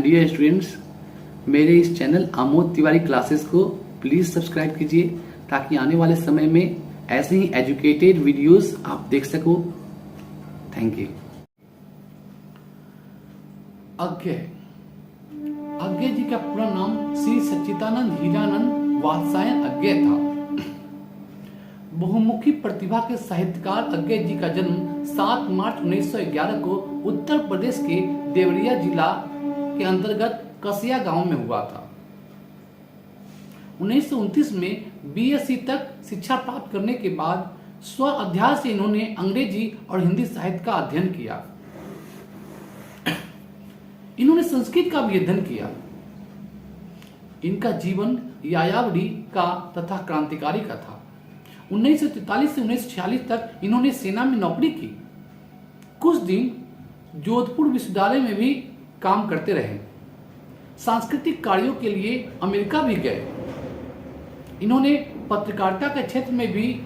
Dear students, मेरे इस channel Amod Tiwari classes को प्लीज सब्सक्राइब कीजिए ताकि आने वाले समय में ऐसे ही एजुकेटेड वीडियोस आप देख सको। Thank you. अज्ञे जी का पूरा नाम श्री सच्चिदानंद हीरानंद वात्स्यायन अज्ञे था। बहुमुखी प्रतिभा के साहित्यकार अज्ञे जी का जन्म 7 मार्च 1911 को उत्तर प्रदेश के देवरिया जिला के अंतर्गत कसिया गांव में हुआ था। 1929 में बीएससी तक शिक्षा प्राप्त करने के बाद स्व अध्याय से इन्होंने अंग्रेजी और हिंदी साहित्य का अध्ययन किया। इन्होंने संस्कृत का भी अध्ययन किया। इनका जीवन यायावरी का तथा क्रांतिकारी का था। 1943 से 1946 तक इन्होंने सेना में नौकरी की। कुछ दिन जोधपुर विश्वविद्यालय में भी काम करते रहे। सांस्कृतिक कार्यों के लिए अमेरिका भी गए। इन्होंने पत्रकारिता के क्षेत्र में भी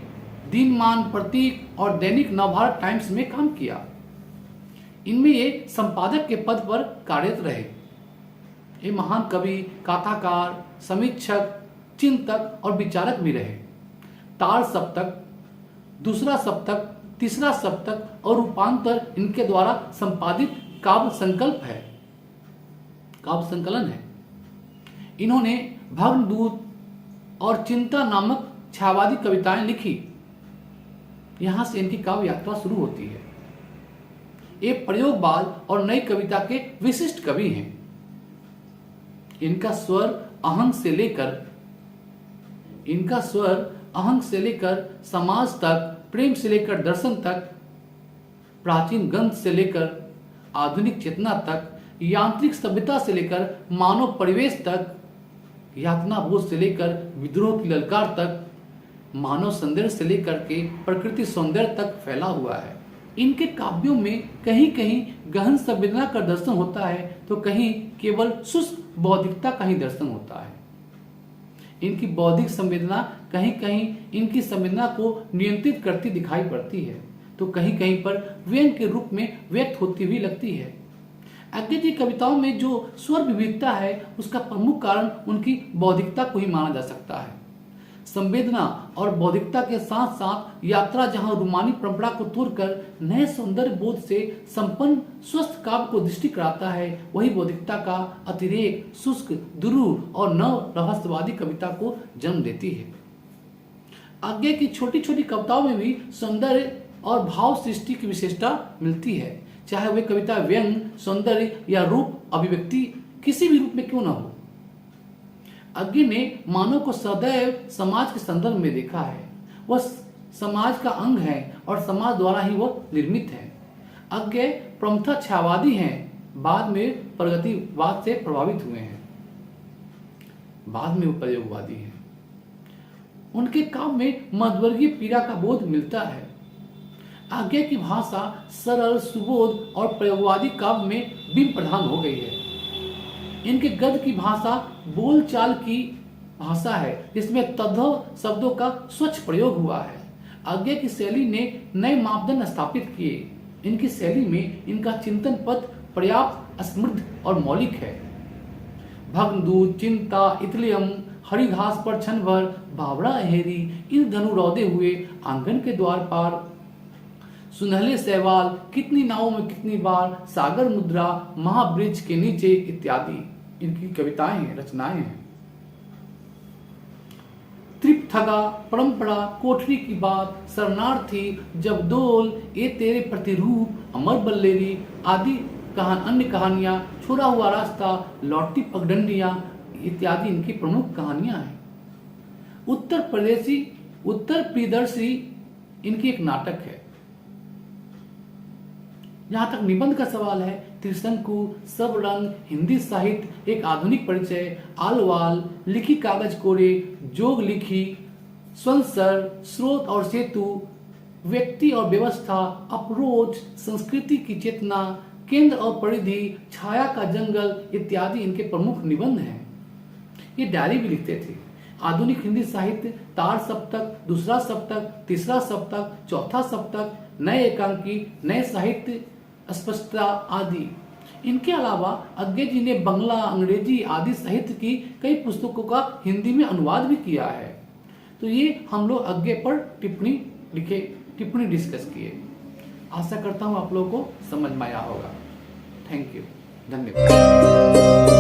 दिनमान, प्रतीक और दैनिक नवभारत टाइम्स में काम किया। इनमें ये संपादक के पद पर कार्यरत रहे। ये महान कवि, कथाकार, समीक्षक, चिंतक और विचारक भी रहे। तार सप्तक, दूसरा सप्तक, तीसरा सप्तक और रूपांतर इनके द्वारा संपादित काव्य संकलन है। इन्होंने भग्नदूत और चिंता नामक छायावादी कविताएं लिखी। यहां से इनकी काव्य यात्रा शुरू होती है। ये प्रयोगवाद और नई कविता के विशिष्ट कवि हैं। इनका स्वर अहंग से लेकर समाज तक, प्रेम से लेकर दर्शन तक, प्राचीन ग्रंथ से लेकर आधुनिक चेतना तक, यांत्रिक सभ्यता से लेकर मानव परिवेश तक, यातना बोध से लेकर विद्रोह की ललकार तक, मानव सौंदर्य से लेकर के प्रकृति सौंदर्य तक फैला हुआ है। इनके काव्यों में कहीं कहीं गहन संवेदना का दर्शन होता है तो कहीं केवल शुष्क बौद्धिकता का ही दर्शन होता है। इनकी बौद्धिक संवेदना कहीं कहीं इनकी संवेदना को नियंत्रित करती दिखाई पड़ती है तो कहीं कहीं पर व्यंग के रूप में व्यक्त होती हुई लगती है। अज्ञे जी कविताओं में जो स्वर विविधता है उसका प्रमुख कारण उनकी बौद्धिकता को ही माना जा सकता है। संवेदना और बौद्धिकता के साथ साथ यात्रा जहां रूमानी परंपरा को तोड़कर नए सौंदर्य बोध से संपन्न स्वस्थ काव्य को दृष्टि कराता है, वही बौद्धिकता का अतिरेक शुष्क, दुरूह और नव रहस्यवादी कविता को जन्म देती है। अज्ञे की छोटी छोटी कविताओं में भी सौंदर्य और भाव सृष्टि की विशेषता मिलती है, चाहे वह कविता व्यंग, सौंदर्य या रूप अभिव्यक्ति किसी भी रूप में क्यों न हो। अज्ञे ने मानव को सदैव समाज के संदर्भ में देखा है। वह समाज का अंग है और समाज द्वारा ही वह निर्मित है। अज्ञे प्रमुखतः छायावादी हैं, बाद में प्रगतिवाद से प्रभावित हुए हैं, बाद में वो प्रयोगवादी हैं। उनके काव्य में मध्यवर्गीय पीड़ा का बोध मिलता है। अज्ञे की भाषा सरल, सुबोध और प्रयोगवादी काव्य में बिंब प्रधान हो गई है। इनके गद्य की भाषा बोलचाल की भाषा है जिसमें तद्भव शब्दों का स्वच्छ प्रयोग हुआ है। अज्ञे की शैली ने नए मापदंड स्थापित किए। इनकी शैली में इनका चिंतन पथ पर्याप्त समृद्ध और मौलिक है। भग्नदूत, चिंता, इतलियम, हरी घास पर क्षण भर, बावड़ा अहेरी, इंद्रधनु रौदे हुए, आंगन के द्वार पार, सुनहले सैवाल, कितनी नावों में कितनी बार, सागर मुद्रा, महावृक्ष के नीचे इत्यादि इनकी कविताएं हैं, रचनाएं हैं। त्रिपथगा, परंपरा, कोठरी की बात, शरणार्थी, जबदोल, ये तेरे प्रतिरूप, अमर बल्लेरी आदि अन्य कहानियां, छोड़ा हुआ रास्ता, लौटती पगडंडियां इत्यादि इनकी प्रमुख कहानियां हैं। उत्तर प्रियदर्शी इनकी एक नाटक है। जहां तक निबंध का सवाल है, त्रिशंकु, सब रंग, हिंदी साहित्य, एक आधुनिक परिचय, आलवाल, लिखी कागज कोरे, जोग लिखी, स्वंसर, स्रोत और सेतु, व्यक्ति और व्यवस्था, अप्रोच, संस्कृति की चेतना, केंद्र और परिधि, छाया का जंगल इत्यादि इनके प्रमुख निबंध हैं। ये डायरी भी लिखते थे। आधुनिक हिंदी साहित्य, तार सप्तक, दूसरा सप्तक, तीसरा सप्तक, चौथा सप्तक, नए एकांकी, नए साहित्य, स्पष्टता आदि इनके अलावा अज्ञे जी ने बंगला, अंग्रेजी आदि साहित्य की कई पुस्तकों का हिंदी में अनुवाद भी किया है। तो ये हम लोग अज्ञे पर टिप्पणी डिस्कस किए। आशा करता हूँ आप लोगों को समझ में आया होगा। थैंक यू, धन्यवाद।